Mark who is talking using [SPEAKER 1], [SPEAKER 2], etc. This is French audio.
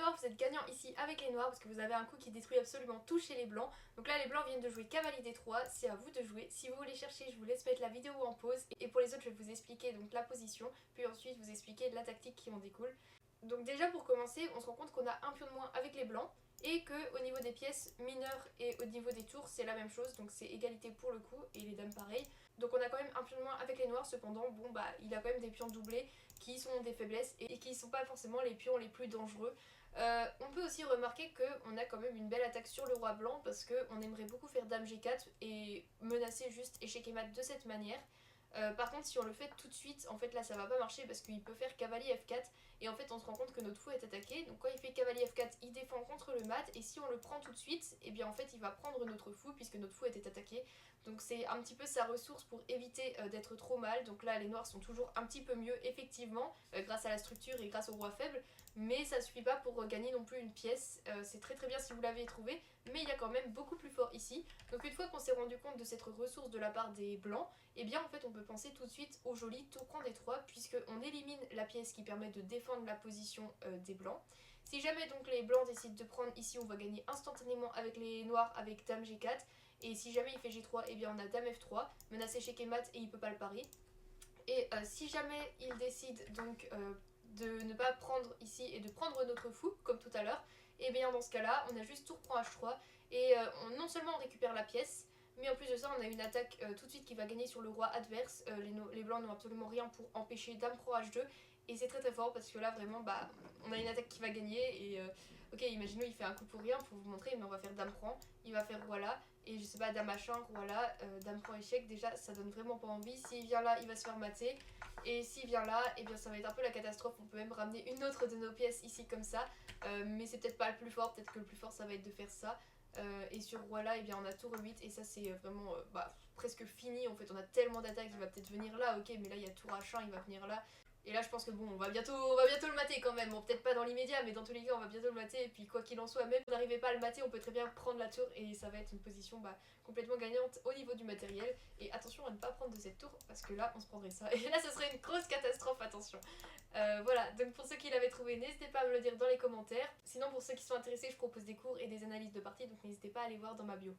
[SPEAKER 1] d'abord vous êtes gagnant ici avec les noirs parce que vous avez un coup qui détruit absolument tout chez les blancs. Donc là les blancs viennent de jouer cavalier d3, c'est à vous de jouer. Si vous voulez chercher, je vous laisse mettre la vidéo en pause et pour les autres je vais vous expliquer donc la position, puis ensuite vous expliquer la tactique qui en découle. Donc déjà pour commencer, on se rend compte qu'on a un pion de moins avec les blancs et que au niveau des pièces mineures et au niveau des tours c'est la même chose, donc c'est égalité pour le coup et les dames pareil. Donc on a quand même un pion de moins avec les noirs, cependant bon bah il a quand même des pions doublés qui sont des faiblesses et qui sont pas forcément les pions les plus dangereux. On peut aussi remarquer qu'on a quand même une belle attaque sur le roi blanc parce qu'on aimerait beaucoup faire dame G4 et menacer juste échec et mat de cette manière. Par contre si on le fait tout de suite, en fait là ça va pas marcher parce qu'il peut faire cavalier F4 et en fait on se rend compte que notre fou est attaqué. Donc quand il fait cavalier F4 il défend contre le mat et si on le prend tout de suite, et bien en fait il va prendre notre fou puisque notre fou était attaqué. Donc c'est un petit peu sa ressource pour éviter d'être trop mal. Donc là les noirs sont toujours un petit peu mieux effectivement grâce à la structure et grâce au roi faible, mais ça suffit pas pour gagner non plus une pièce. C'est très très bien si vous l'avez trouvé, mais il y a quand même beaucoup plus fort ici. Donc une fois qu'on s'est rendu compte de cette ressource de la part des blancs, et bien en fait on peut penser tout de suite au joli tour prend d3 puisqu'on élimine la pièce qui permet de défendre la position des blancs. Si jamais donc les blancs décident de prendre ici, on va gagner instantanément avec les noirs avec dame G4. Et si jamais il fait G3, et bien on a dame F3, menace échec et mat et il peut pas le pari. Et si jamais il décide donc de ne pas prendre ici et de prendre notre fou comme tout à l'heure, et bien dans ce cas là on a juste tour prend H3 et non seulement on récupère la pièce, mais en plus de ça on a une attaque tout de suite qui va gagner sur le roi adverse. Les blancs n'ont absolument rien pour empêcher dame prend H2 et c'est très très fort parce que là vraiment bah on a une attaque qui va gagner et ok imaginons il fait un coup pour rien pour vous montrer, mais on va faire dame prend, il va faire roi là et je sais pas dame machin, roi là, dame prend échec, déjà ça donne vraiment pas envie. S'il vient là il va se faire mater et s'il vient là et bien ça va être un peu la catastrophe. On peut même ramener une autre de nos pièces ici comme ça, mais c'est peut-être pas le plus fort, peut-être que le plus fort ça va être de faire ça. Et sur roi là et bien on a tour 8 et ça c'est vraiment presque fini en fait. On a tellement d'attaques, il va peut-être venir là, ok, mais là il y a tour H1, il va venir là. Et là je pense que bon on va bientôt le mater quand même, bon peut-être pas dans l'immédiat mais dans tous les cas on va bientôt le mater et puis quoi qu'il en soit, même si on n'arrivait pas à le mater on peut très bien prendre la tour et ça va être une position complètement gagnante au niveau du matériel. Et attention à ne pas prendre de cette tour parce que là on se prendrait ça et là ce serait une grosse catastrophe, attention. Voilà, donc pour ceux qui l'avaient trouvé n'hésitez pas à me le dire dans les commentaires. Sinon pour ceux qui sont intéressés je propose des cours et des analyses de parties, donc n'hésitez pas à aller voir dans ma bio.